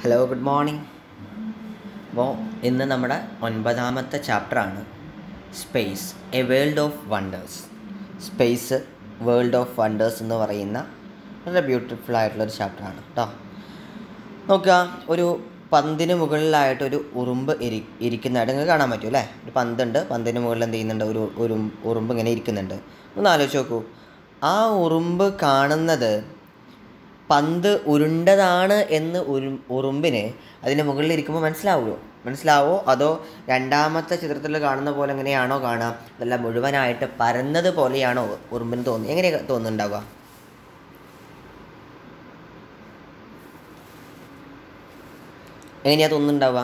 Hello, good morning. അപ്പോൾ ഇന്ന് നമ്മുടെ 9ാമത്തെ ചാപ്റ്ററാണ് space, a world of wonders. Space world of wonders എന്ന് പറയുന്ന വളരെ ബ്യൂട്ടിഫുൾ ആയിട്ടുള്ളൊരു ചാപ്റ്ററാണ് കേട്ടോ. നോക്കുക, ഒരു പന്തിന് മുകളിലായിട്ടൊരു ഉറുമ്പ് ഇരിക്കുന്നതായിട്ട് നിങ്ങൾക്ക് കാണാൻ പറ്റും അല്ലേ. ഒരു പന്തുണ്ട്, പന്തിന് മുകളിൽ എന്ത് ചെയ്യുന്നുണ്ട്, ഒരു ഉറുമ്പ് ഇങ്ങനെ ഇരിക്കുന്നുണ്ട്. ഒന്ന് ആലോചിച്ച് നോക്കൂ, ആ ഉറുമ്പ് കാണുന്നത് പന്ത് ഉരുണ്ടതാണ് എന്ന് ഉറുമ്പിന് അതിൻ്റെ മുകളിൽ ഇരിക്കുമ്പോൾ മനസ്സിലാവോ അതോ രണ്ടാമത്തെ ചിത്രത്തിൽ കാണുന്ന പോലെ എങ്ങനെയാണോ കാണുക, അതെല്ലാം മുഴുവനായിട്ട് പരന്നത് പോലെയാണോ ഉറുമ്പിന് എങ്ങനെയാണ് തോന്നുന്നുണ്ടാവുക? എങ്ങനെയാണ് തോന്നുന്നുണ്ടാവുക?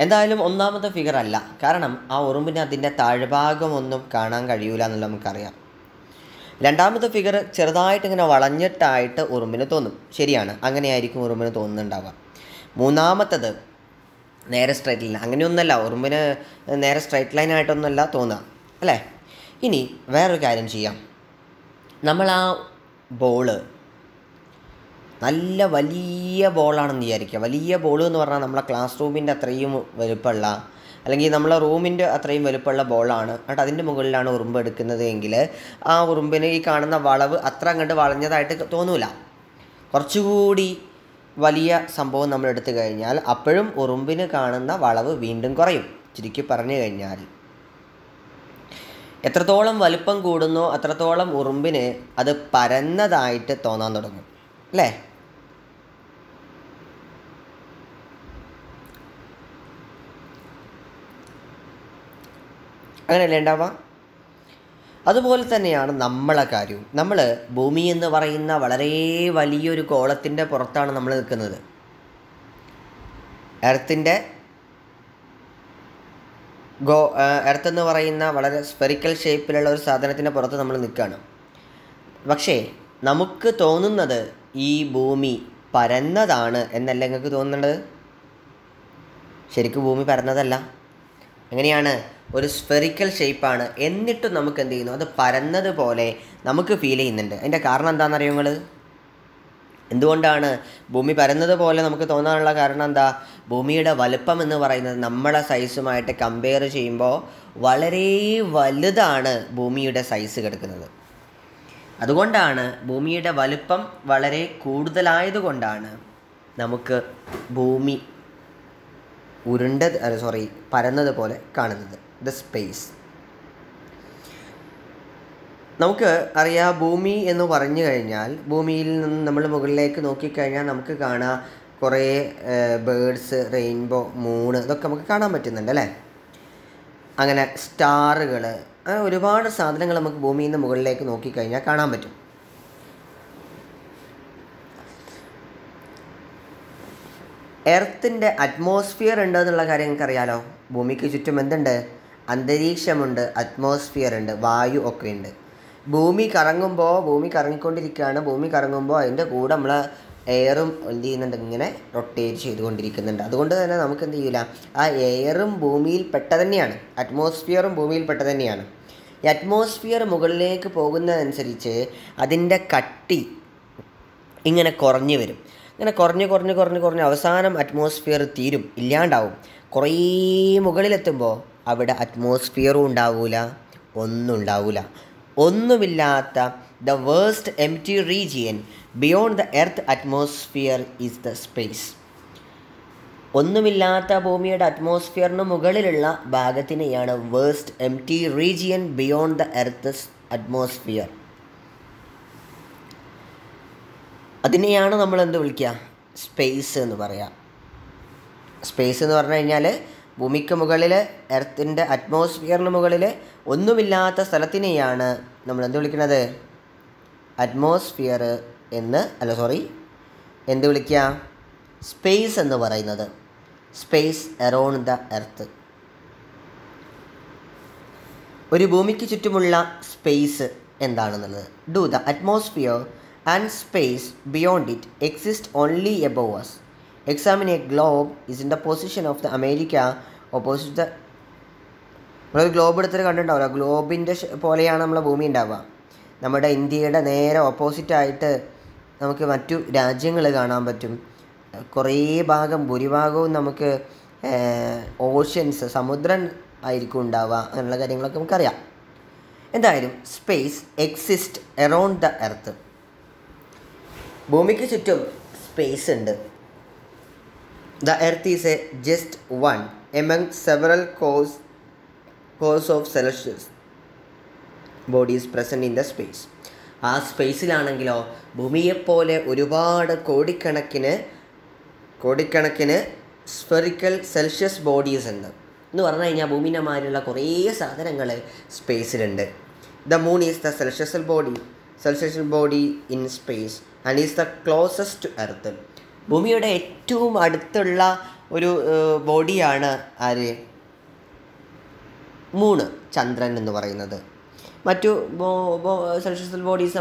എന്തായാലും ഒന്നാമത്തെ ഫിഗർ അല്ല, കാരണം ആ ഉറുമ്പിന് അതിൻ്റെ താഴ്ഭാഗമൊന്നും കാണാൻ കഴിയൂല എന്നുള്ള നമുക്കറിയാം. രണ്ടാമത്തെ ഫിഗർ ചെറുതായിട്ട് ഇങ്ങനെ വളഞ്ഞിട്ടായിട്ട് ഉറുമ്പിന് തോന്നും. ശരിയാണ്, അങ്ങനെയായിരിക്കും ഉറുമ്പിന് തോന്നുന്നുണ്ടാവുക. മൂന്നാമത്തത് നേരെ സ്ട്രൈറ്റ് ലൈൻ, അങ്ങനെയൊന്നുമല്ല, ഉറുമ്പിന് നേരെ സ്ട്രൈറ്റ് ലൈനായിട്ടൊന്നുമല്ല തോന്നുക അല്ലേ. ഇനി വേറൊരു കാര്യം ചെയ്യാം. നമ്മൾ ആ ബോള് നല്ല വലിയ ബോളാണെന്ന് വിചാരിക്കുക. വലിയ ബോൾ എന്ന് പറഞ്ഞാൽ നമ്മളെ ക്ലാസ് റൂമിൻ്റെ അത്രയും വലുപ്പമുള്ള, അല്ലെങ്കിൽ നമ്മളെ റൂമിൻ്റെ അത്രയും വലുപ്പമുള്ള ബോളാണ്. എന്നിട്ട് അതിൻ്റെ മുകളിലാണ് ഉറുമ്പ് എടുക്കുന്നത് എങ്കിൽ ആ ഉറുമ്പിന് ഈ കാണുന്ന വളവ് അത്ര അങ്ങോട്ട് വളഞ്ഞതായിട്ട് തോന്നൂല. കുറച്ചുകൂടി വലിയ സംഭവം നമ്മൾ എടുത്തു കഴിഞ്ഞാൽ അപ്പോഴും ഉറുമ്പിന് കാണുന്ന വളവ് വീണ്ടും കുറയും. ചുരുക്കി പറഞ്ഞു കഴിഞ്ഞാൽ എത്രത്തോളം വലുപ്പം കൂടുന്നോ അത്രത്തോളം ഉറുമ്പിന് അത് പരന്നതായിട്ട് തോന്നാൻ തുടങ്ങും അല്ലേ. അങ്ങനെയല്ലേ ഉണ്ടാവുക? അതുപോലെ തന്നെയാണ് നമ്മളെ കാര്യവും. നമ്മൾ ഭൂമി എന്ന് പറയുന്ന വളരെ വലിയൊരു ഗോളത്തിൻ്റെ പുറത്താണ് നമ്മൾ നിൽക്കുന്നത്. എർത്ത് എന്ന് പറയുന്ന വളരെ സ്ഫെറിക്കൽ ഷേപ്പിലുള്ള ഒരു സാധനത്തിൻ്റെ പുറത്ത് നമ്മൾ നിൽക്കുകയാണ്. പക്ഷേ നമുക്ക് തോന്നുന്നത് ഈ ഭൂമി പരന്നതാണ് എന്നല്ല നിങ്ങൾക്ക് തോന്നുന്നത്. ശരിക്കും ഭൂമി പരന്നതല്ല. എങ്ങനെയാണ്? ഒരു സ്ഫെറിക്കൽ ഷേപ്പാണ്. എന്നിട്ടും നമുക്ക് എന്ത് ചെയ്യുന്നു, അത് പരന്നതുപോലെ നമുക്ക് ഫീൽ ചെയ്യുന്നുണ്ട്. അതിൻ്റെ കാരണം എന്താണെന്നറിയോ നിങ്ങൾ? എന്തുകൊണ്ടാണ് ഭൂമി പരന്നതുപോലെ നമുക്ക് തോന്നാനുള്ള കാരണം എന്താ? ഭൂമിയുടെ വലുപ്പം എന്ന് പറയുന്നത് നമ്മളെ സൈസുമായിട്ട് കമ്പയർ ചെയ്യുമ്പോൾ വളരെ വലുതാണ് ഭൂമിയുടെ സൈസ് കിടക്കുന്നത്. അതുകൊണ്ടാണ് ഭൂമിയുടെ വലുപ്പം വളരെ കൂടുതലായതുകൊണ്ടാണ് നമുക്ക് ഭൂമി പരന്നതുപോലെ കാണുന്നത്. The space. നമുക്ക് അറിയാം, ഭൂമി എന്ന് പറഞ്ഞു കഴിഞ്ഞാൽ ഭൂമിയിൽ നിന്ന് നമ്മൾ മുകളിലേക്ക് നോക്കിക്കഴിഞ്ഞാൽ നമുക്ക് കാണാം കുറേ ബേഡ്സ്, റെയിൻബോ, മൂണ്, ഇതൊക്കെ നമുക്ക് കാണാൻ പറ്റുന്നുണ്ട് അല്ലേ. അങ്ങനെ സ്റ്റാറുകൾ, അങ്ങനെ ഒരുപാട് സാധനങ്ങൾ നമുക്ക് ഭൂമിയിൽ നിന്ന് മുകളിലേക്ക് നോക്കിക്കഴിഞ്ഞാൽ കാണാൻ പറ്റും. എർത്തിൻ്റെ അറ്റ്മോസ്ഫിയർ ഉണ്ട് എന്നുള്ള കാര്യം നിങ്ങൾക്കറിയാലോ. ഭൂമിക്ക് ചുറ്റും എന്തുണ്ട്? അന്തരീക്ഷമുണ്ട്, അറ്റ്മോസ്ഫിയർ ഉണ്ട്, വായു ഒക്കെ ഉണ്ട്. ഭൂമി കറങ്ങിക്കൊണ്ടിരിക്കുകയാണ്. ഭൂമി കറങ്ങുമ്പോൾ അതിൻ്റെ കൂടെ നമ്മൾ എയറും എന്ത് ചെയ്യുന്നുണ്ട്, ഇങ്ങനെ റൊട്ടേറ്റ് ചെയ്തുകൊണ്ടിരിക്കുന്നുണ്ട്. അതുകൊണ്ട് തന്നെ നമുക്ക് എന്ത് ചെയ്യില്ല, ആ എയറും ഭൂമിയിൽ പെട്ട തന്നെയാണ്, അറ്റ്മോസ്ഫിയറും ഭൂമിയിൽ പെട്ട തന്നെയാണ്. ഈ അറ്റ്മോസ്ഫിയർ മുകളിലേക്ക് പോകുന്നതനുസരിച്ച് അതിൻ്റെ കട്ടി ഇങ്ങനെ കുറഞ്ഞു വരും. ഇങ്ങനെ കുറഞ്ഞ് അവസാനം അറ്റ്മോസ്ഫിയർ തീരും, ഇല്ലാണ്ടാവും. കുറേ മുകളിലെത്തുമ്പോൾ അവിടെ അറ്റ്മോസ്ഫിയറും ഉണ്ടാവില്ല, ഒന്നും ഉണ്ടാവില്ല. ഒന്നുമില്ലാത്ത the vast empty region beyond the earth atmosphere is the space. ഒന്നുമില്ലാത്ത ഭൂമിയുടെ അറ്റ്മോസ്ഫിയറിന് മുകളിലുള്ള ഭാഗത്തിനെയാണ് vast empty region beyond the earth atmosphere. അതിനെയാണ് നമ്മൾ എന്ത് വിളിക്കുക? സ്പേസ് എന്ന് പറയുക. സ്പേസ് എന്ന് പറഞ്ഞു കഴിഞ്ഞാൽ ഭൂമിക്ക് മുകളിൽ, എർത്തിൻ്റെ അറ്റ്മോസ്ഫിയറിന് മുകളിൽ ഒന്നുമില്ലാത്ത സ്ഥലത്തിനെയാണ് നമ്മൾ എന്ത് വിളിക്കുന്നത്? അറ്റ്മോസ്ഫിയർ എന്ത് വിളിക്കുക? സ്പേസ് എന്ന് പറയുന്നത്. Space around the earth. ഒരു ഭൂമിക്ക് ചുറ്റുമുള്ള സ്പേസ് എന്താണെന്നുള്ളത്. Do the atmosphere and space beyond it exist only above us. Examine a globe is in the position of the America opposite the. നമ്മളൊരു ഗ്ലോബ് എടുത്തിട്ട് കണ്ടിട്ടുണ്ടാവില്ല, ഗ്ലോബിൻ്റെ പോലെയാണ് നമ്മളെ ഭൂമി ഉണ്ടാവുക. നമ്മുടെ ഇന്ത്യയുടെ നേരെ ഓപ്പോസിറ്റായിട്ട് നമുക്ക് മറ്റു രാജ്യങ്ങൾ കാണാൻ പറ്റും. കുറേ ഭൂരിഭാഗവും നമുക്ക് ഓഷ്യൻസ്, സമുദ്രം ആയിരിക്കും ഉണ്ടാവുക, അങ്ങനെയുള്ള കാര്യങ്ങളൊക്കെ നമുക്കറിയാം. എന്തായാലും space exist around the earth. ഭൂമിക്ക് ചുറ്റും സ്പേസ് ഉണ്ട്. The earth is A just one among several course of Celsius bodies present in the space. ആ സ്പേസിലാണെങ്കിലോ ഭൂമിയെപ്പോലെ ഒരുപാട് കോടിക്കണക്കിന് സ്ഫെറിക്കൽ സെൽഷ്യസ് ബോഡീസ് ഉണ്ട്. എന്ന് പറഞ്ഞു കഴിഞ്ഞാൽ ഭൂമിൻ്റെ മാതിരിയുള്ള കുറേ സാധനങ്ങൾ സ്പേസിലുണ്ട്. The moon is the celestial body in space and is the closest to earth. ഭൂമിയുടെ ഏറ്റവും അടുത്തുള്ള ഒരു ബോഡിയാണ് ആര്? മൂണ്, ചന്ദ്രൻ എന്ന് പറയുന്നത്. മറ്റു സെൽഷ്യൽ ബോഡീസ്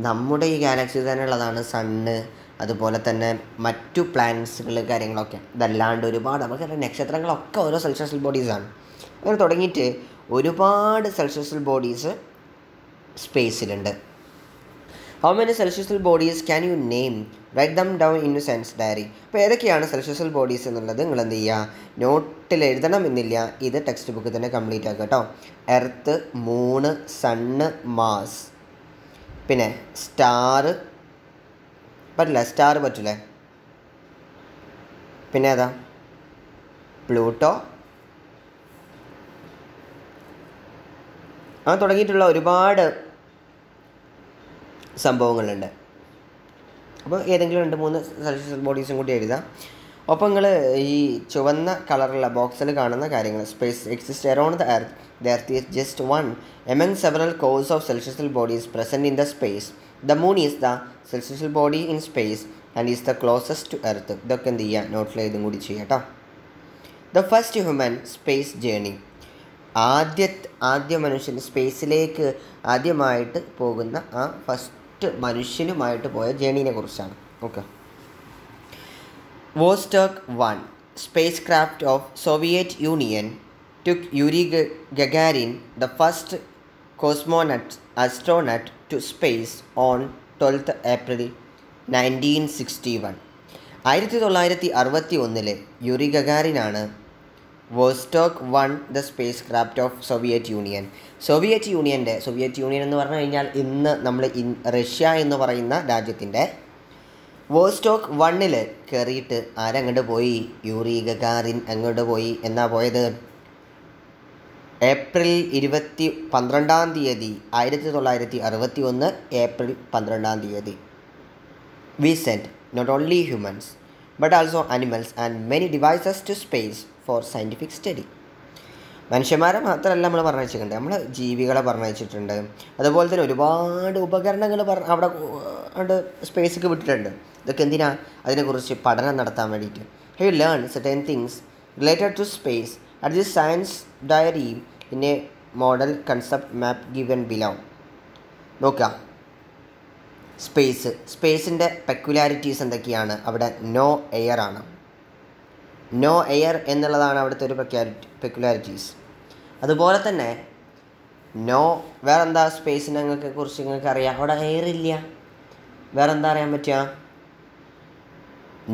നമ്മുടെ ഈ ഗാലക്സി തന്നെ ഉള്ളതാണ്. സണ്ണ്, അതുപോലെ തന്നെ മറ്റു പ്ലാനറ്റ്സുകൾ, കാര്യങ്ങളൊക്കെ. ഇതല്ലാണ്ട് ഒരുപാട് നമുക്കറിയാം നക്ഷത്രങ്ങളൊക്കെ ഓരോ സെൽഷ്യൽ ബോഡീസാണ്. അങ്ങനെ തുടങ്ങിയിട്ട് ഒരുപാട് സെൽഷ്യൽ ബോഡീസ് സ്പേസിലുണ്ട്. How many celestial bodies can you name? Write them down in science diary. അപ്പോൾ ഏതൊക്കെയാണ് സെൽഷ്യൽ ബോഡീസ് എന്നുള്ളത് നിങ്ങൾ എന്ത് ചെയ്യുക, നോട്ടിൽ എഴുതണം എന്നില്ല, ഇത് ടെക്സ്റ്റ് ബുക്ക് തന്നെ കംപ്ലീറ്റ് ആക്കുക കേട്ടോ. എർത്ത്, മൂണ്, സണ്ണ്, മാസ്, പിന്നെ സ്റ്റാർ പറ്റില്ലേ, പിന്നെ ഏതാ, പ്ലൂട്ടോ, അങ്ങനെ തുടങ്ങിയിട്ടുള്ള ഒരുപാട് സംഭവങ്ങളുണ്ട്. അപ്പോൾ ഏതെങ്കിലും 2-3 സെൽഷ്യൽ ബോഡീസും കൂടി എഴുതാം. ഒപ്പം നിങ്ങൾ ഈ ചുവന്ന കളറുള്ള ബോക്സിൽ കാണുന്ന കാര്യങ്ങൾ, space exist around the earth, the earth is just one among several course of celestial bodies present in the space, the moon is the celestial body in space and is the closest to earth. ഇതൊക്കെ എന്ത് ചെയ്യുക, നോട്ടിൽ ഇതും കൂടി ചെയ്യാം കേട്ടോ. The first human space journey. ആദ്യ മനുഷ്യൻ സ്പേസിലേക്ക് ആദ്യമായിട്ട് പോകുന്ന ആ ഫസ്റ്റ് മനുഷ്യനുമായിട്ട് പോയ ജേണീനെ കുറിച്ചാണ്. Okay. Vostok 1 space craft of Soviet union took Yuri Gagarin, the first astronaut to space on 12th April 1961. 1961 Yuri ഗഗാറിനാണ് Vostok 1 the spacecraft of Soviet Union. Soviet Union എന്ന് പറഞ്ഞു കഴിഞ്ഞാൽ ഇന്ന് നമ്മൾ റഷ്യ എന്ന് പറയുന്ന രാജ്യത്തിൻ്റെ വോസ്റ്റോക്ക് 1 കയറിയിട്ട് ആരങ്ങോട്ട് പോയി? യൂറി ഗഗാറിൻ അങ്ങോട്ട് പോയി. എന്നാ പോയത്? April 12 1961 April 12. We sent not only humans but also animals and many devices to space for scientific study. മനുഷ്യന്മാരെ മാത്രമല്ല നമ്മൾ പറഞ്ഞയച്ചിട്ടുണ്ട്, നമ്മൾ ജീവികളെ പറഞ്ഞയച്ചിട്ടുണ്ട്. അതുപോലെ തന്നെ ഒരുപാട് ഉപകരണങ്ങൾ അവിടെ സ്പേസിലേക്ക് വിട്ടിട്ടുണ്ട്. ഇതൊക്കെ എന്തിനാ? അതിനെക്കുറിച്ച് പഠനം നടത്താൻ വേണ്ടിയിട്ട്. High learn certain things related to space at this science diary in a model concept map given below. നോക്കുക, സ്പേസിൻ്റെ പെക്യുലാരിറ്റീസ് എന്തൊക്കെയാണ്? അവിടെ നോ എയർ ആണ്. നോ എയർ എന്നുള്ളതാണ് അവിടുത്തെ ഒരു പെക്യുലാരിറ്റീസ്. അതുപോലെ തന്നെ വേറെന്താ സ്പേസിനെ കുറിച്ച് നിങ്ങൾക്ക് അറിയാം? അവിടെ എയർ ഇല്ല. വേറെന്താ അറിയാൻ പറ്റുക?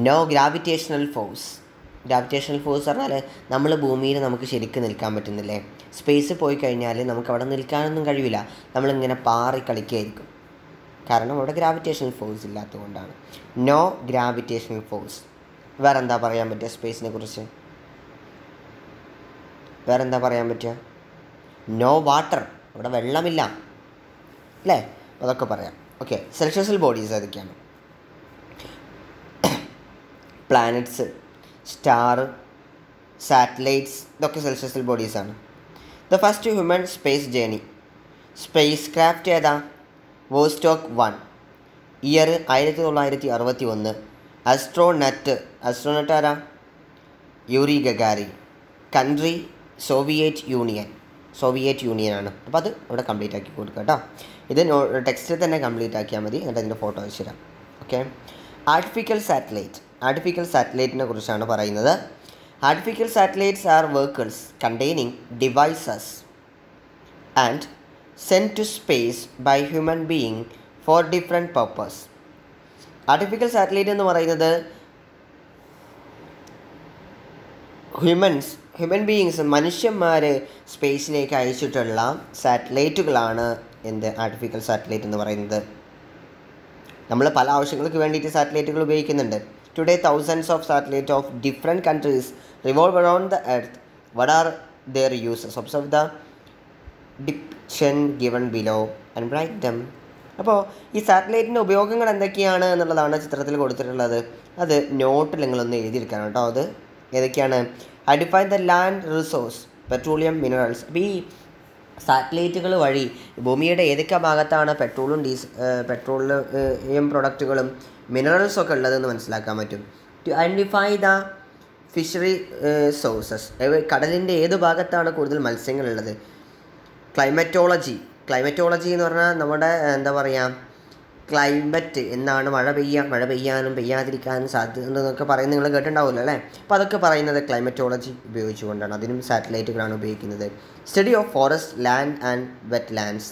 No gravitational force. Gravitational force പറഞ്ഞാൽ നമ്മൾ ഭൂമിയിൽ നമുക്ക് ശരിക്കും നിൽക്കാൻ പറ്റുന്നില്ലേ? സ്പേസിൽ പോയി കഴിഞ്ഞാൽ നമുക്ക് അവിടെ നിൽക്കാനൊന്നും കഴിയില്ല. നമ്മളിങ്ങനെ പാറി കളിക്കുകയായിരിക്കും. കാരണം അവിടെ ഗ്രാവിറ്റേഷണൽ ഫോഴ്സ് ഇല്ലാത്തതുകൊണ്ടാണ്. No gravitational force. വേറെന്താ പറയാൻ പറ്റുക സ്പേസിനെ കുറിച്ച്? വേറെന്താ പറയാൻ പറ്റുക? No water. അവിടെ വെള്ളമില്ല അല്ലേ? അതൊക്കെ പറയാം. ഓക്കെ. സെൽഷ്യൽ ബോഡീസ് ഏതൊക്കെയാണ്? പ്ലാനറ്റ്സ്, സ്റ്റാർ, സാറ്റലൈറ്റ്സ്, ഇതൊക്കെ സെൽഷ്യൽ ബോഡീസാണ്. The first human space journey. Spacecraft ഏതാ? വോസ്റ്റോക്ക് 1. ഇയർ 1961. അസ്ട്രോനട്ട് ആരാ? Yuri Gagarin. Country Soviet Union ആണ്. അപ്പോൾ അത് ഇവിടെ കംപ്ലീറ്റ് ആക്കി കൊടുക്കുക കേട്ടോ. ഇത് ടെക്സ്റ്റിൽ തന്നെ കംപ്ലീറ്റ് ആക്കിയാൽ മതി. എന്നിട്ട് അതിൻ്റെ ഫോട്ടോ അയച്ചു തരാം. ഓക്കെ. ആർട്ടിഫിഷ്യൽ സാറ്റലൈറ്റിനെ കുറിച്ചാണ് പറയുന്നത്. Artificial satellites are vehicles containing devices and sent to space by human being for different purpose. Artificial satellite എന്ന് പറയുന്നത് ഹ്യൂമൻ ബീയിങ്സ് മനുഷ്യന്മാർ സ്പേസിലേക്ക് അയച്ചിട്ടുള്ള സാറ്റലൈറ്റുകളാണ് എന്ത് ആർട്ടിഫിഷ്യൽ സാറ്റലൈറ്റ് എന്ന് പറയുന്നത്. നമ്മൾ പല ആവശ്യങ്ങൾക്ക് വേണ്ടിയിട്ട് സാറ്റലൈറ്റുകൾ ഉപയോഗിക്കുന്നുണ്ട്. Today thousands of satellite of different countries revolve around the earth. What are their uses? Observe the depiction given below and write them. അപ്പോൾ ഈ സാറ്റലൈറ്റിൻ്റെ ഉപയോഗങ്ങൾ എന്തൊക്കെയാണ് എന്നുള്ളതാണ് ചിത്രത്തിൽ കൊടുത്തിട്ടുള്ളത്. അത് നോട്ടിൽ നിങ്ങളൊന്ന് എഴുതിയെടുക്കണം കേട്ടോ. അത് ഏതൊക്കെയാണ്? Identify the land resource, petroleum, minerals. അപ്പോൾ ഈ സാറ്റലൈറ്റുകൾ വഴി ഭൂമിയുടെ ഏതൊക്കെ ഭാഗത്താണ് പെട്രോളിയം പ്രൊഡക്റ്റുകളും മിനറൽസൊക്കെ ഉള്ളതെന്ന് മനസ്സിലാക്കാൻ പറ്റും. To identify the fishery sources, കടലിൻ്റെ ഏത് ഭാഗത്താണ് കൂടുതൽ മത്സ്യങ്ങളുള്ളത്. ക്ലൈമറ്റോളജി എന്ന് പറഞ്ഞാൽ നമ്മുടെ എന്താ പറയുക, ക്ലൈമറ്റ് എന്നാണ്, മഴ പെയ്യാനും പെയ്യാതിരിക്കാനും സാധ്യത എന്നൊക്കെ പറയുന്നത് നിങ്ങൾ കേട്ടിട്ടുണ്ടാവുമല്ലോ അല്ലേ. അപ്പോൾ അതൊക്കെ പറയുന്നത് ക്ലൈമറ്റോളജി ഉപയോഗിച്ചുകൊണ്ടാണ്. അതിനും സാറ്റലൈറ്റുകളാണ് ഉപയോഗിക്കുന്നത്. Study of forest, land and wetlands,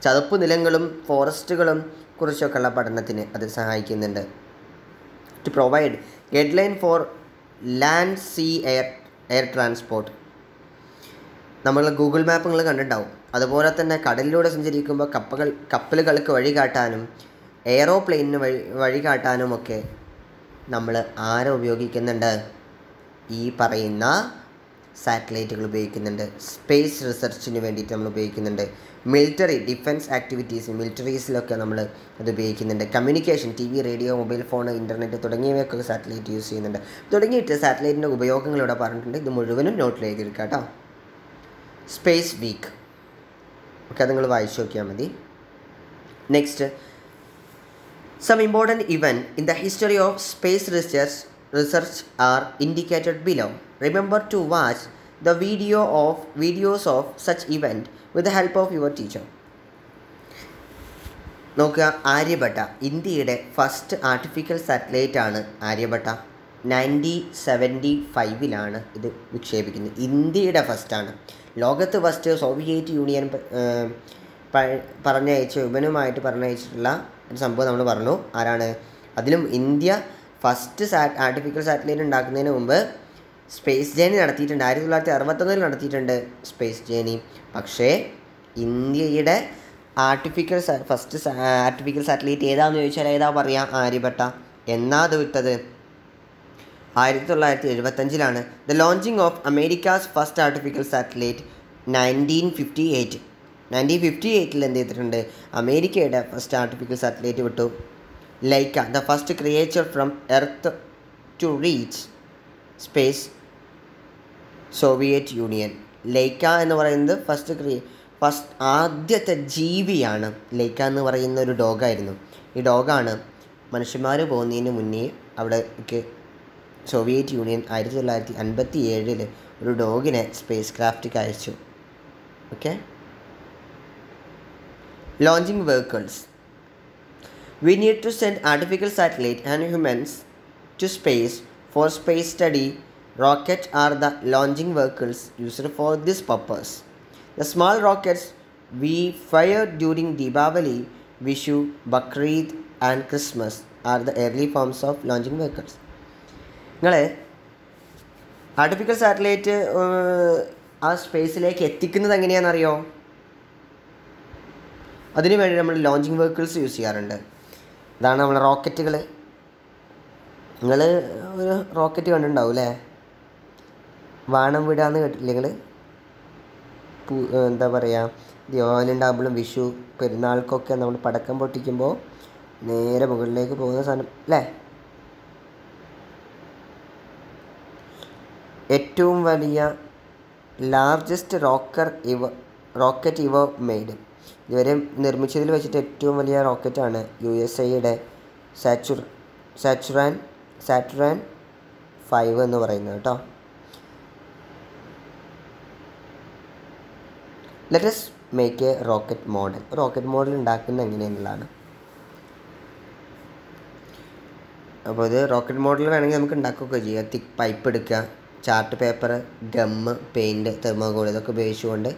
ചതുപ്പ് നിലങ്ങളും ഫോറസ്റ്റുകളും കുറിച്ചൊക്കെയുള്ള പഠനത്തിന് അത് സഹായിക്കുന്നുണ്ട്. To provide guideline for land, sea, air transport. നമ്മൾ ഗൂഗിൾ മാപ്പ് നിങ്ങൾ കണ്ടിട്ടുണ്ടാവും. അതുപോലെ തന്നെ കടലിലൂടെ സഞ്ചരിക്കുമ്പോൾ കപ്പലുകൾക്ക് വഴി കാട്ടാനും എയറോപ്ലെയിനിന് വഴി കാട്ടാനുമൊക്കെ നമ്മൾ ആരെ ഉപയോഗിക്കുന്നുണ്ട്? ഈ പറയുന്ന സാറ്റലൈറ്റുകൾ ഉപയോഗിക്കുന്നുണ്ട്. സ്പേസ് റിസർച്ചിന് വേണ്ടിയിട്ട് നമ്മൾ ഉപയോഗിക്കുന്നുണ്ട്. മിലിറ്ററി ഡിഫൻസ് ആക്ടിവിറ്റീസ്, മിലിറ്ററീസിലൊക്കെ നമ്മൾ അത് ഉപയോഗിക്കുന്നുണ്ട്. Communication, TV, radio, mobile phone, internet തുടങ്ങിയവയൊക്കെ സാറ്റലൈറ്റ് യൂസ് ചെയ്യുന്നുണ്ട്. തുടങ്ങിയിട്ട് സാറ്റലൈറ്റിൻ്റെ ഉപയോഗങ്ങൾ ഇവിടെ പറഞ്ഞിട്ടുണ്ട്. ഇത് മുഴുവനും നോട്ടിൽ എഴുതിയെടുക്കുക കേട്ടോ. സ്പേസ് വീക്ക് ഒക്കെ നിങ്ങൾ വായിച്ചു നോക്കിയാൽ മതി. Next, some important event in the history of space research are indicated below. Remember to watch the videos of such event with the help of your teacher. നോക്കുക, ആര്യഭട്ട, ഇന്ത്യയുടെ ഫസ്റ്റ് ആർട്ടിഫിഷ്യൽ സാറ്റലൈറ്റ് ആണ് ആര്യഭട്ട. 1975 ഇത് വിക്ഷേപിക്കുന്നത്. ഇന്ത്യയുടെ ഫസ്റ്റാണ്. ലോകത്ത് ഫസ്റ്റ് സോവിയറ്റ് യൂണിയൻ ഹ്യൂമനുമായിട്ട് പറഞ്ഞയച്ചിട്ടുള്ള ഒരു സംഭവം നമ്മൾ പറഞ്ഞു. ആരാണ്? അതിലും ഇന്ത്യ ഫസ്റ്റ് ആർട്ടിഫിഷ്യൽ സാറ്റലൈറ്റ് ഉണ്ടാക്കുന്നതിന് മുമ്പ് സ്പേസ് ജേണി നടത്തിയിട്ടുണ്ട്. 1961 നടത്തിയിട്ടുണ്ട് സ്പേസ് ജേണി. പക്ഷേ ഇന്ത്യയുടെ ഫസ്റ്റ് ആർട്ടിഫിഷ്യൽ സാറ്റലൈറ്റ് ഏതാണെന്ന് ചോദിച്ചാൽ ഏതാ പറയുക? ആര്യഭട്ട. എന്നാ അത് വിട്ടത്? 1975 the launching of America's first artificial satellite 1958. 1958 എന്ത് ചെയ്തിട്ടുണ്ട്? അമേരിക്കയുടെ ഫസ്റ്റ് ആർട്ടിഫിഷ്യൽ സാറ്റലൈറ്റ് വിട്ടു. Laika, the first creature from earth to reach space, Soviet Union. Laika എന്ന് പറയുന്നത് ഫസ്റ്റ് ആദ്യത്തെ ജീവിയാണ്. ലൈക്ക എന്ന് പറയുന്ന ഒരു ഡോഗായിരുന്നു. ഈ ഡോഗാണ് മനുഷ്യന്മാർ പോകുന്നതിന് മുന്നേ അവിടേക്ക് സോവിയറ്റ് യൂണിയൻ 1957 ഒരു ഡോഗിനെ സ്പേസ് ക്രാഫ്റ്റിക്ക് അയച്ചു. Okay. Launching vehicles. We need to send artificial satellite and humans to space for space study. Rockets are the launching vehicles used for this purpose. The small rockets we fired during Deepavali, Vishu, Bakrid and Christmas are the early forms of launching vehicles. നിങ്ങൾ artificial satellite ആ സ്പേസിലേക്ക് എത്തിക്കുന്നത് എങ്ങനെയാണെന്നറിയോ? അതിനു വേണ്ടി നമ്മൾ launching vehicles use ചെയ്യാറുണ്ട്. ഇതാണ് നമ്മളെ റോക്കറ്റുകൾ. നിങ്ങൾ ഒരു റോക്കറ്റ് കണ്ടിട്ടുണ്ടാവും അല്ലേ? വാണം വിടാന്ന് കേട്ടില്ലേ നിങ്ങൾ? എന്താ പറയുക, ദീപാവലിണ്ടാകുമ്പോഴും വിഷു പെരുന്നാൾക്കൊക്കെ നമ്മൾ പടക്കം പൊട്ടിക്കുമ്പോൾ നേരെ മുകളിലേക്ക് പോകുന്ന സാധനം അല്ലേ? ഏറ്റവും വലിയ ലാർജസ്റ്റ് റോക്കറ്റ് ഇവർ മെയ്ഡ്. ഇതുവരെ നിർമ്മിച്ചതിൽ വെച്ചിട്ട് ഏറ്റവും വലിയ റോക്കറ്റാണ് USA സാറ്റുറാൻ 5 എന്ന് പറയുന്നത് കേട്ടോ. Let us make A rocket model ഉണ്ടാക്കുന്നത് എങ്ങനെയെന്നുള്ളതാണ്. അപ്പോൾ ഇത് റോക്കറ്റ് മോഡൽ വേണമെങ്കിൽ നമുക്ക് ഉണ്ടാക്കുകയൊക്കെ ചെയ്യാം. തിക്ക് പൈപ്പ് എടുക്കുക, chart paper, gum, paint, thermocol ഇതൊക്കെ ഉപയോഗിച്ചുകൊണ്ട്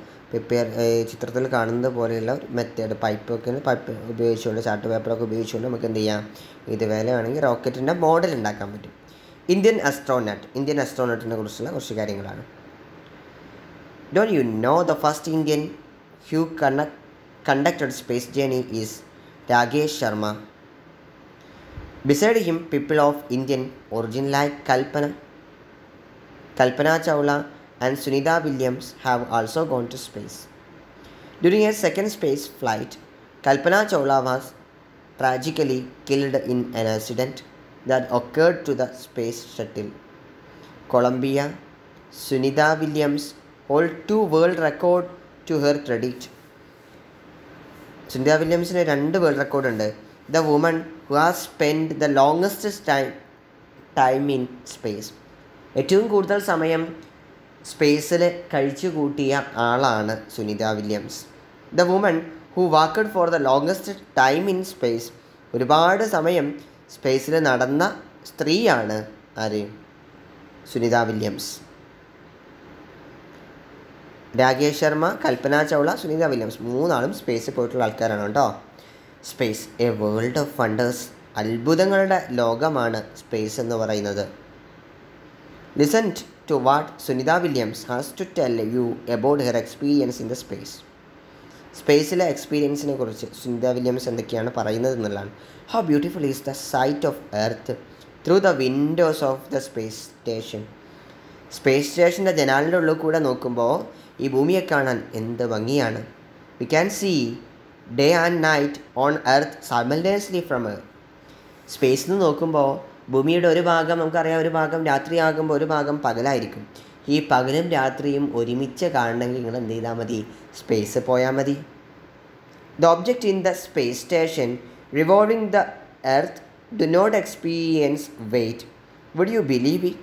ചിത്രത്തിൽ കാണുന്നത് പോലെയുള്ള ഒരു മെത്തേഡ് പൈപ്പ് ഉപയോഗിച്ചുകൊണ്ട് ചാർട്ട് പേപ്പറൊക്കെ ഉപയോഗിച്ചുകൊണ്ട് നമുക്ക് എന്ത് ചെയ്യാം? ഇതുപോലെ വേണമെങ്കിൽ റോക്കറ്റിൻ്റെ മോഡൽ ഉണ്ടാക്കാൻ പറ്റും. ഇന്ത്യൻ അസ്ട്രോനട്ടിനെ കുറിച്ചുള്ള കുറച്ച് കാര്യങ്ങളാണ്. Don't you know the first Indian who conducted space journey is Rakesh Sharma? Beside him, people of Indian origin like Kalpana Chawla and Sunita Williams have also gone to space. During a second space flight, Kalpana Chawla was tragically killed in an accident that occurred to the space shuttle. Columbia, Sunita Williams hold 2 world record to her credit. Sunita വില്യംസിന് 2 world record ഉണ്ട്. The woman who has spend the longest time in space. ഏറ്റവും കൂടുതൽ സമയം സ്പേസിൽ കഴിച്ചു കൂട്ടിയ ആളാണ് Sunita Williams. The woman who walked for the longest time in space. ഒരുപാട് സമയം സ്പേസിൽ നടന്ന സ്ത്രീയാണ് ആര്? സുനിത വില്യംസ്. രാകേഷ് ശർമ്മ, കൽപ്പന ചൗള, സുനിത വില്യംസ് 3 ആളും സ്പേസിൽ പോയിട്ടുള്ള ആൾക്കാരാണ് കേട്ടോ. Space a world of wonders. അത്ഭുതങ്ങളുടെ ലോകമാണ് സ്പേസ് എന്ന് പറയുന്നത്. Listen to what Sunita Williams has to tell you about her experience in the space. സ്പേസിലെ എക്സ്പീരിയൻസിനെ കുറിച്ച് സുനിത വില്യംസ് എന്തൊക്കെയാണ് പറയുന്നത് എന്നുള്ളതാണ്. How beautiful is the sight of earth through the windows of the space station. Space സ്റ്റേഷൻ്റെ ജനാലിൻ്റെ ഉള്ളിൽ കൂടെ നോക്കുമ്പോൾ ഈ ഭൂമിയെ കാണാൻ എന്ത് ഭംഗിയാണ്. We can see day and night on earth simultaneously from earth. സ്പേസിൽ നിന്ന് നോക്കുമ്പോൾ ഭൂമിയുടെ ഒരു ഭാഗം നമുക്കറിയാം, ഒരു ഭാഗം രാത്രിയാകുമ്പോൾ ഒരു ഭാഗം പകലായിരിക്കും. ഈ പകലും രാത്രിയും ഒരുമിച്ച് കാണണമെങ്കിൽ നിങ്ങൾ എന്ത് ചെയ്താൽ മതി? സ്പേസിൽ പോയാൽ മതി. The object in the space station revolving the earth do not experience weight. Would you believe it?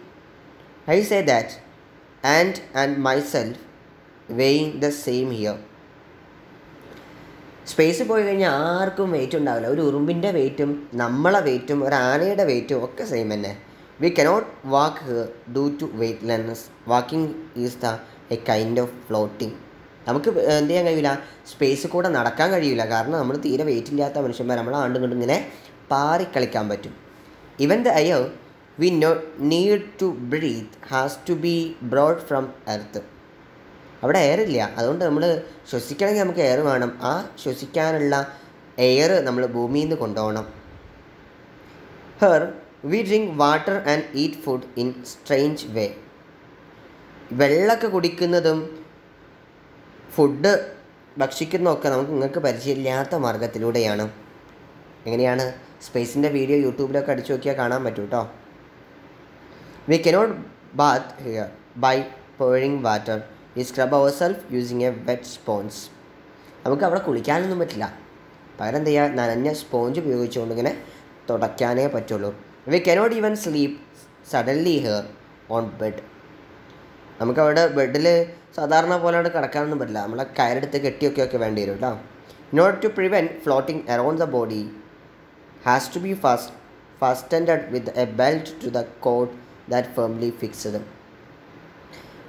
I say that and myself weighing the same here. സ്പേസിൽ പോയി കഴിഞ്ഞാൽ ആർക്കും വെയിറ്റ് ഉണ്ടാവില്ല. ഒരു ഉറുമ്പിൻ്റെ വെയിറ്റും നമ്മളെ വെയിറ്റും ഒരു ആനയുടെ വെയിറ്റും ഒക്കെ സെയിം തന്നെ. We cannot walk here due to weightlessness. Walking is a kind of floating. നമുക്ക് എന്ത് ചെയ്യാൻ കഴിയില്ല? സ്പേസിൽ കൂടെ നടക്കാൻ കഴിയില്ല. കാരണം നമ്മൾ തീരെ വെയിറ്റ് ഇല്ലാത്ത മനുഷ്യന്മാർ. നമ്മൾ ആണ്ടും ഇങ്ങോട്ടും ഇങ്ങനെ പാറിക്കളിക്കാൻ പറ്റും. Even the air we need to breathe has to be brought from earth. അവിടെ എയർ ഇല്ല, അതുകൊണ്ട് നമ്മൾ ശ്വസിക്കണമെങ്കിൽ നമുക്ക് എയർ വേണം. ആ ശ്വസിക്കാനുള്ള എയർ നമ്മൾ ഭൂമിയിൽ നിന്ന് കൊണ്ടുപോകണം. Here we drink water and eat food in strange way. വെള്ളമൊക്കെ കുടിക്കുന്നതും ഫുഡ് ഭക്ഷിക്കുന്നതൊക്കെ നിങ്ങൾക്ക് പരിചയമില്ലാത്ത മാർഗത്തിലൂടെയാണ്. എങ്ങനെയാണ്? സ്പേസിൻ്റെ വീഡിയോ യൂട്യൂബിലൊക്കെ അടിച്ചു നോക്കിയാൽ കാണാൻ പറ്റും കേട്ടോ. We cannot bath here by pouring water. We scrub ourselves using a wet sponge. നമുക്ക് അവിടെ കുളിക്കാനൊന്നും പറ്റില്ല. പകരം എന്ത് ചെയ്യുക? നനഞ്ഞ സ്പോഞ്ച് ഉപയോഗിച്ചുകൊണ്ട് ഇങ്ങനെ തുടയ്ക്കാനേ പറ്റുള്ളൂ. We cannot even sleep suddenly here on bed. നമുക്കവിടെ ബെഡിൽ സാധാരണ പോലെ അവിടെ കിടക്കാനൊന്നും പറ്റില്ല. നമ്മളെ കയറെടുത്ത് കെട്ടിയൊക്കെ വേണ്ടി വരും കേട്ടോ. In order to prevent floating around the body has to be fastened with a belt to the cord that firmly fixed.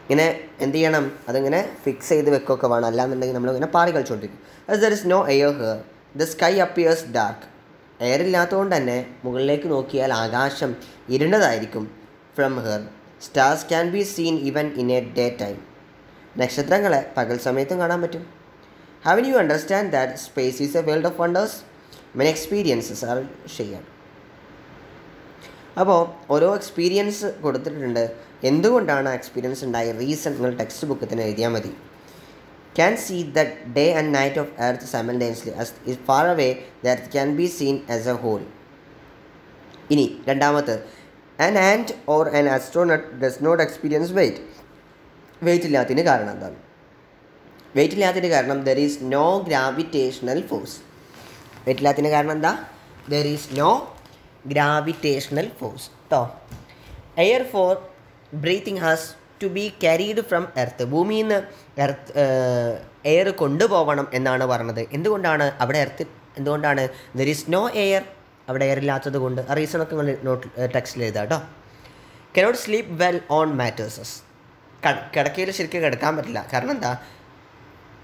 ഇങ്ങനെ എന്ത് ചെയ്യണം? അതിങ്ങനെ ഫിക്സ് ചെയ്ത് വെക്കുകയൊക്കെ വേണം. അല്ലാന്നുണ്ടെങ്കിൽ നമ്മളിങ്ങനെ പാറി കളിച്ചുകൊണ്ടിരിക്കും. as there is no air here the sky appears dark. Air ഇല്ലാത്തതുകൊണ്ട് തന്നെ മുകളിലേക്ക് നോക്കിയാൽ ആകാശം ഇരുണ്ടതായിരിക്കും. from here stars can be seen even in a daytime. നക്ഷത്രങ്ങളെ പകൽ സമയത്തും കാണാൻ പറ്റും. haven't you understand that space is a world of wonders? many experiences are shared. അപ്പോൾ ഓരോ എക്സ്പീരിയൻസ് കൊടുത്തിട്ടുണ്ട്. എന്തുകൊണ്ടാണ് ആ എക്സ്പീരിയൻസ് ഉണ്ടായ റീസൺ നിങ്ങൾ ടെക്സ്റ്റ് ബുക്കിൽ തന്നെ എഴുതിയാൽ മതി. Can see the day and night of earth simultaneously as is far away the earth can be seen as a whole. ഇനി രണ്ടാമത്തെ, an and or an astronaut does not experience weight. Weight ഇല്ലാത്തതിന് കാരണം എന്താണ്? Weight ഇല്ലാത്തതിന് കാരണം there is no gravitational force. Weight ഇല്ലാത്തതിന് കാരണം എന്താ? There is no gravitational force കേട്ടോ. Air for breathing has to be carried from earth. ഭൂമിയിൽ നിന്ന് എയർ കൊണ്ടുപോകണം എന്നാണ് പറഞ്ഞത്. എന്തുകൊണ്ടാണ് അവിടെ എർത്ത്? എന്തുകൊണ്ടാണ്? There is no air. അവിടെ എയർ ഇല്ലാത്തത് കൊണ്ട്. ആ റീസണൊക്കെ നിങ്ങൾ ടെക്സ്റ്റിൽ എഴുതാം കേട്ടോ. Cannot sleep well on mattresses. കിടക്കയിൽ ശരിക്കും കിടക്കാൻ പറ്റില്ല. കാരണം എന്താ?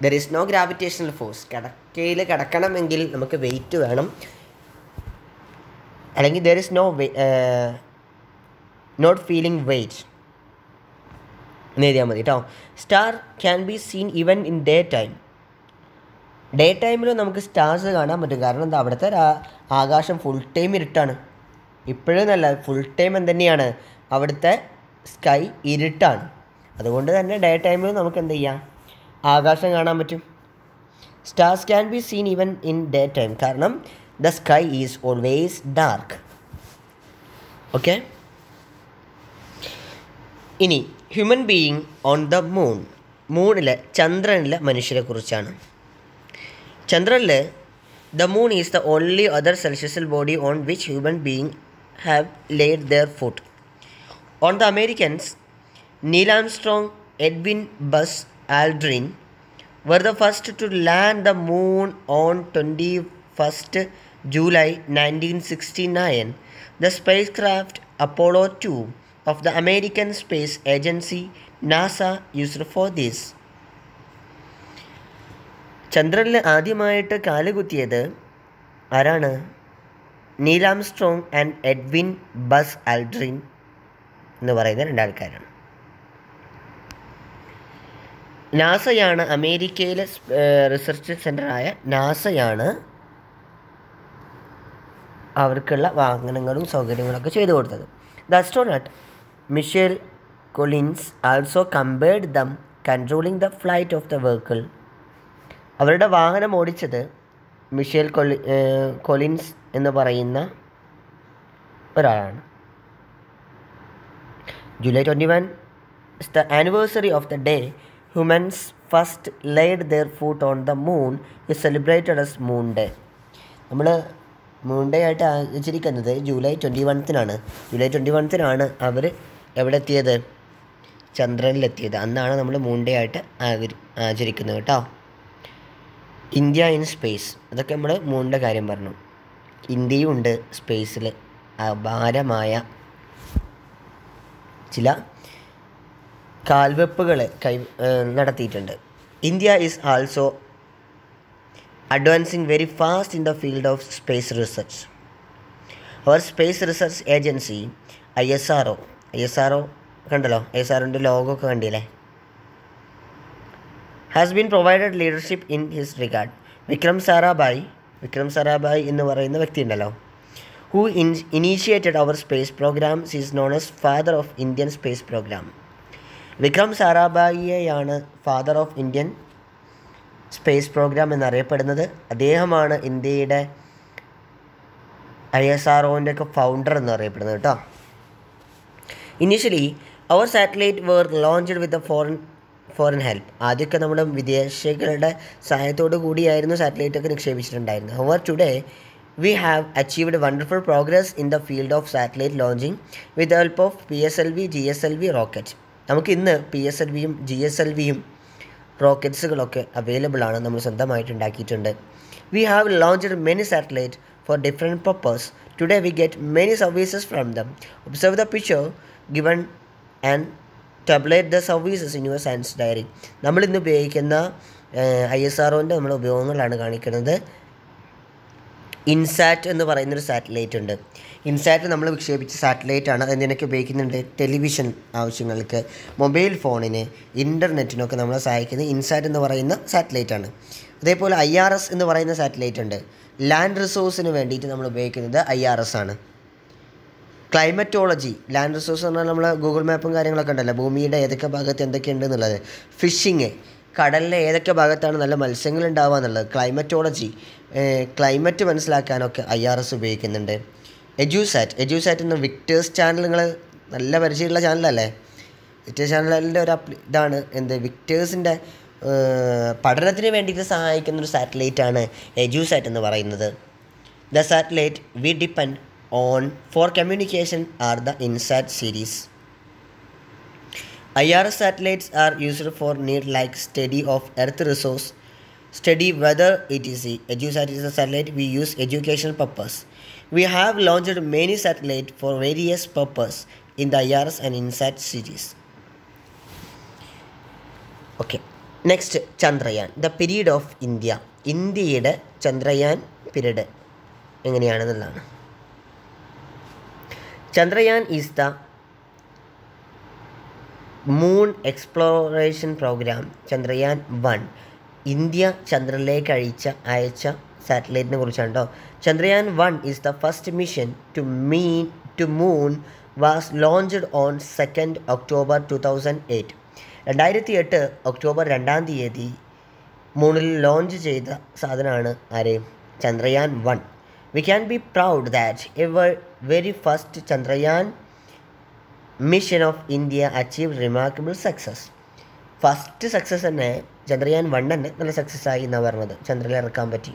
There is no gravitational force. കിടക്കയിൽ കിടക്കണമെങ്കിൽ നമുക്ക് വെയിറ്റ് വേണം. അല്ലെങ്കിൽ there is no not feeling weight എന്ന് എഴുതിയാൽ മതി കേട്ടോ. Star can be seen even in day time. Day ടൈമിലും നമുക്ക് സ്റ്റാർസ് കാണാൻ പറ്റും. കാരണം എന്താ, അവിടുത്തെ ആകാശം ഫുൾ ടൈം ഇരുട്ടാണ്. ഇപ്പോഴെന്നല്ല, ഫുൾ ടൈം എന്തുതന്നെയാണ്, അവിടുത്തെ സ്കൈ ഇരുട്ടാണ്. അതുകൊണ്ട് തന്നെ ഡേ ടൈമിലും നമുക്ക് എന്ത് ചെയ്യാം, ആകാശം കാണാൻ പറ്റും. Stars can be seen even in day time കാരണം the sky is always dark. Okay, ഇനി human being on the moon. മൂണിലെ ചന്ദ്രനിലെ മനുഷ്യരെ കുറിച്ചാണ്. ചന്ദ്രനിൽ the moon is the only other celestial body on which human being have laid their foot. On the Americans, Neil Armstrong, Edwin Buzz Aldrin were the first to land the moon on 21st July 1969. The spacecraft Apollo 2 of the American Space Agency NASA used for this. ചന്ദ്രനിൽ ആദ്യമായിട്ട് കാലുകുത്തിയത് ആരാണ്? Neil Armstrong and Edwin Buzz Aldrin എന്ന് പറയുന്ന രണ്ടാൾക്കാരാണ്. നാസയാണ്, അമേരിക്കയിലെ research സെൻ്ററായ നാസയാണ് അവർക്കുള്ള വാഹനങ്ങളും സൗകര്യങ്ങളൊക്കെ ചെയ്തു കൊടുത്തത്. The astronaut Michael Collins also compared them controlling the flight of the vehicle. അവരുടെ വാഹനം ഓടിച്ചത് മിഷേൽ കൊളിൻസ് എന്ന് പറയുന്ന ഒരാളാണ്. July 21 is the anniversary of the day humans first laid their foot on the moon is celebrated as Moon Day. നമ്മൾ moon day ആയിട്ട് ആചരിക്കുന്നത് July 21-നാണ്. July 21-നാണ് അവർ എവിടെ എത്തിയത്? ചന്ദ്രനിലെത്തിയത്. അന്നാണ് നമ്മൾ മൂൺ ഡേ ആയിട്ട് ആചരിക്കുന്നത് കേട്ടോ. ഇന്ത്യ ഇൻ സ്പേസ്, അതൊക്കെ നമ്മൾ മൂണിൻ്റെ കാര്യം പറഞ്ഞു. ഇന്ത്യയും ഉണ്ട് സ്പേസിൽ അപാരമായ ചില കാൽവെപ്പുകൾ നടത്തിയിട്ടുണ്ട്. India is also advancing very fast in the field of space research. അവർ സ്പേസ് റിസർച്ച് ഏജൻസി ISRO കണ്ടല്ലോ, ISROൻ്റെ ലോഗോ ഒക്കെ കണ്ടില്ലേ, has been provided leadership in his regard. Vikram Sarabhai എന്ന് പറയുന്ന വ്യക്തി ഉണ്ടല്ലോ, who initiated our space programs, is known as father of Indian space program. Vikram സാരാഭായിയെയാണ് father of Indian space program എന്നറിയപ്പെടുന്നത്. അദ്ദേഹമാണ് ഇന്ത്യയുടെ ISROൻ്റെ ഒക്കെ ഫൗണ്ടർ എന്നറിയപ്പെടുന്നത് കേട്ടോ. Initially our satellite were launched with foreign help. ആദ്യമൊക്കെ നമ്മുടെ വിദേശികളുടെ സഹായത്തോടു കൂടിയായിരുന്നു സാറ്റലൈറ്റൊക്കെ നിക്ഷേപിച്ചിട്ടുണ്ടായിരുന്നത്. However today we have achieved wonderful progress in the field of satellite launching with the help of PSLV, GSLV rockets. നമുക്ക് ഇന്ന് PSLVയും GSLVയും റോക്കറ്റ്സുകളൊക്കെ അവൈലബിൾ ആണ്, നമ്മൾ സ്വന്തമായിട്ട് ഉണ്ടാക്കിയിട്ടുണ്ട്. We have launched many satellites for different purposes. Today we get many services from them. Observe the picture given and tabulate the services in your science diary. നമ്മളിന്ന് ഉപയോഗിക്കുന്ന ISROൻ്റെ നമ്മൾ ഉപയോഗങ്ങളാണ് കാണിക്കുന്നത്. ഇൻസാറ്റ് എന്ന് പറയുന്നൊരു സാറ്റലൈറ്റ് ഉണ്ട്. ഇൻസാറ്റ് നമ്മൾ വിക്ഷേപിച്ച സാറ്റലൈറ്റാണ്. അതിനൊക്കെ ഉപയോഗിക്കുന്നുണ്ട് ടെലിവിഷൻ ആവശ്യങ്ങൾക്ക്, മൊബൈൽ ഫോണിന്, ഇൻ്റർനെറ്റിനൊക്കെ നമ്മളെ സഹായിക്കുന്ന ഇൻസാറ്റ് എന്ന് പറയുന്ന സാറ്റലൈറ്റാണ്. അതേപോലെ IRS എന്ന് പറയുന്ന സാറ്റലൈറ്റ് ഉണ്ട്. ലാൻഡ് റിസോഴ്സിന് വേണ്ടിയിട്ട് നമ്മൾ ഉപയോഗിക്കുന്നത് IRS ആണ്. ക്ലൈമറ്റോളജി, ലാൻഡ് റിസോഴ്സ് എന്ന് പറഞ്ഞാൽ നമ്മൾ ഗൂഗിൾ മാപ്പും കാര്യങ്ങളൊക്കെ ഉണ്ടല്ലോ, ഭൂമിയുടെ ഏതൊക്കെ ഭാഗത്ത് എന്തൊക്കെയുണ്ട് എന്നുള്ളത്. ഫിഷിങ്, കടലിലെ ഏതൊക്കെ ഭാഗത്താണ് നല്ല മത്സ്യങ്ങൾ ഉണ്ടാവുക എന്നുള്ളത്. ക്ലൈമറ്റോളജി, ക്ലൈമറ്റ് മനസ്സിലാക്കാനൊക്കെ IRS ഉപയോഗിക്കുന്നുണ്ട്. എജ്യൂസാറ്റ് എന്ന വിക്ടേഴ്സ് ചാനൽ, നിങ്ങൾ നല്ല പരിചയമുള്ള ചാനലല്ലേ. വിക്ടേഴ്സ് ചാനലിൻ്റെ ഒരു ഇതാണ് എന്ത്, വിക്ടേഴ്സിൻ്റെ പഠനത്തിന് വേണ്ടിയിട്ട് സഹായിക്കുന്നൊരു സാറ്റലൈറ്റാണ് എജ്യൂസാറ്റ് എന്ന് പറയുന്നത്. The satellite V depend on four communication are the INSAT series. IRS satellites are used for need like study of earth resource, study weather etc. EduSat is a satellite we use educational purpose. We have launched many satellites for various purpose in the IRS and INSAT series. Okay, next Chandrayaan, the period of India. ഇന്ത്യയുടെ Chandrayaan period എങ്ങനെയാണെന്നുള്ളതാണ്. Chandrayaan is the moon exploration program Chandrayaan one India ചന്ദ്രനിലേക്ക് അയച്ച സാറ്റലൈറ്റിനെ കുറിച്ചാണ് കേട്ടോ. Chandrayaan one is the first mission to moon was launched on 2 October 2008. 2008 October 2 മൂണിൽ launch ചെയ്ത സാധനമാണ് ആര്? Chandrayaan one. We can be proud that our very first Chandrayaan mission of India achieve remarkable success. First success തന്നെ ചന്ദ്രയാൻ-1 തന്നെ നല്ല സക്സസ് ആയി എന്നാണ് പറഞ്ഞത്. ചന്ദ്രനിൽ ഇറക്കാൻ പറ്റി.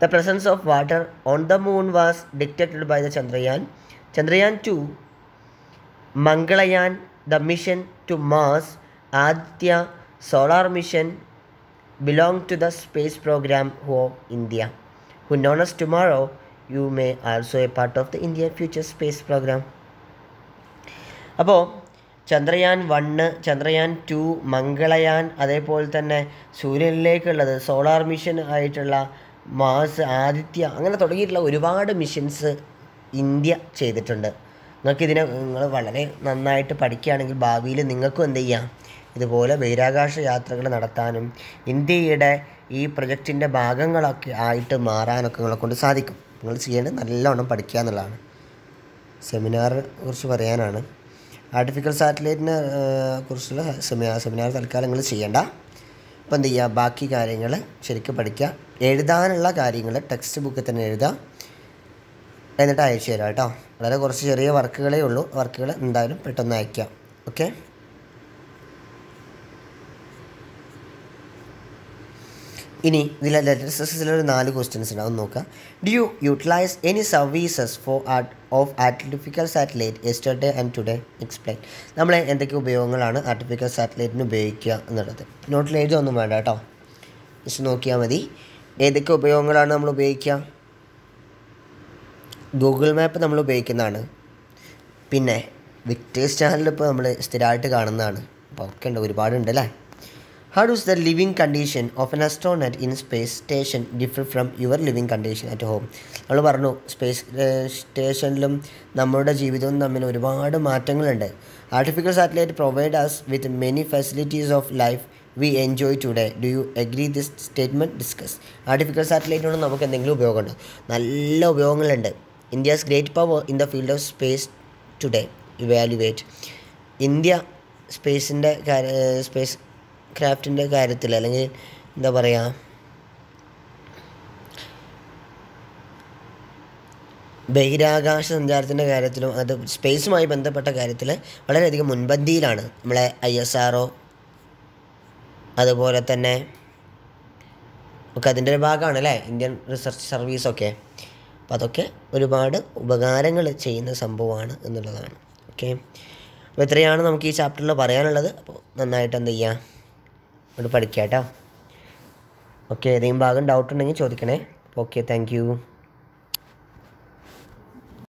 The presence of water on the moon was detected by the Chandrayaan two Mangalyaan, the mission to Mars, Aditya solar mission belong to the space program of India, who known as tomorrow. You may also a part of the India future space program. അപ്പോൾ ചന്ദ്രയാൻ-1, ചന്ദ്രയാൻ-2, മംഗളയാൻ, അതേപോലെ തന്നെ സൂര്യനിലേക്കുള്ളത് solar mission ആയിട്ടുള്ള mass, Aditya, അങ്ങനെ തുടങ്ങിയിട്ടുള്ള ഒരുപാട് missions India ചെയ്തിട്ടുണ്ട്. നിങ്ങൾ വളരെ നന്നായിട്ട് പഠിക്കുകയാണെങ്കിൽ ഭാവിയിൽ നിങ്ങൾക്കും എന്ത് ചെയ്യാം, ഇതുപോലെ ബഹിരാകാശ യാത്രകൾ നടത്താനും ഇന്ത്യയുടെ ഈ പ്രൊജക്റ്റിൻ്റെ ഭാഗങ്ങളൊക്കെ ആയിട്ട് മാറാനൊക്കെ നിങ്ങളെ കൊണ്ട് സാധിക്കും. നിങ്ങൾ ചെയ്യേണ്ടത് നല്ലവണ്ണം പഠിക്കുക എന്നുള്ളതാണ്. സെമിനാറിനെ കുറിച്ച് പറയാനാണ്. ആർട്ടിഫിഷ്യൽ സാറ്റലൈറ്റിനെ കുറിച്ചുള്ള സെമിനാർ തൽക്കാലം നിങ്ങൾ ചെയ്യേണ്ട. അപ്പോൾ എന്ത് ചെയ്യുക, ബാക്കി കാര്യങ്ങൾ ശരിക്കും പഠിക്കുക. എഴുതാനുള്ള കാര്യങ്ങൾ ടെക്സ്റ്റ് ബുക്കിൽ തന്നെ എഴുതുക, എന്നിട്ട് അയച്ചു തരാം കേട്ടോ. വളരെ കുറച്ച് ചെറിയ വർക്കുകളേ ഉള്ളൂ. വർക്കുകൾ എന്തായാലും പെട്ടെന്ന് അയക്കാം. ഓക്കെ. ഇനി ഇതിലെ ലെറ്റർ 4 ക്വസ്റ്റ്യൻസ് ഉണ്ടാവും, നോക്കാം. Do you utilize any services of artificial satellite yesterday and today? Explain. നമ്മൾ എന്തൊക്കെ ഉപയോഗങ്ങളാണ് ആർട്ടിഫിഷ്യൽ സാറ്റലൈറ്റിന് ഉപയോഗിക്കുക എന്നുള്ളത് നോട്ടിൽ എഴുതൊന്നും വേണ്ട കേട്ടോ, ജസ്റ്റ് നോക്കിയാൽ മതി. ഏതൊക്കെ ഉപയോഗങ്ങളാണ് നമ്മൾ ഉപയോഗിക്കുക? ഗൂഗിൾ മാപ്പ് നമ്മൾ ഉപയോഗിക്കുന്നതാണ്. പിന്നെ വിക്ടേഴ്സ് ചാനൽ ഇപ്പോൾ നമ്മൾ സ്ഥിരമായിട്ട് കാണുന്നതാണ്. അപ്പോൾ ഒക്കെ ഉണ്ട്, ഒരുപാടുണ്ട് അല്ലേ. How does the living condition of an astronaut in space station differ from your living condition at home? നമ്മൾ പറഞ്ഞു സ്പേസ് സ്റ്റേഷനിലും നമ്മുടെ ജീവിതവും തമ്മിൽ ഒരുപാട് മാറ്റങ്ങളുണ്ട്. Artificial satellite provide us with many facilities of life we enjoy today. Do you agree this statement? Discuss. Artificial സാറ്റലൈറ്റിനോട് നമുക്ക് എന്തെങ്കിലും ഉപയോഗമുണ്ടോ? നല്ല ഉപയോഗങ്ങളുണ്ട്. India's great power in the field of space today. Evaluate. India space ക്രാഫ്റ്റിൻ്റെ കാര്യത്തിൽ, അല്ലെങ്കിൽ എന്താ പറയുക, ബഹിരാകാശ സഞ്ചാരത്തിൻ്റെ കാര്യത്തിലും അത് സ്പേസുമായി ബന്ധപ്പെട്ട കാര്യത്തിൽ വളരെയധികം മുൻപന്തിയിലാണ്. നമ്മളെ ISRO അതുപോലെ തന്നെ ഒക്കെ അതിൻ്റെ ഒരു ഭാഗമാണ് അല്ലേ, ഇന്ത്യൻ റിസർച്ച് സർവീസൊക്കെ. അപ്പോൾ അതൊക്കെ ഒരുപാട് ഉപകാരങ്ങൾ ചെയ്യുന്ന സംഭവമാണ് എന്നുള്ളതാണ്. ഓക്കെ. അപ്പോൾ ഇത്രയാണ് നമുക്ക് ഈ ചാപ്റ്ററിൽ പറയാനുള്ളത്. അപ്പോൾ നന്നായിട്ട് എന്ത് ചെയ്യുക, അത് പഠിക്കാം കേട്ടോ. ഓക്കെ. ഏതെങ്കിലും ഭാഗം ഡൗട്ട് ഉണ്ടെങ്കിൽ ചോദിക്കണേ. Okay, thank you.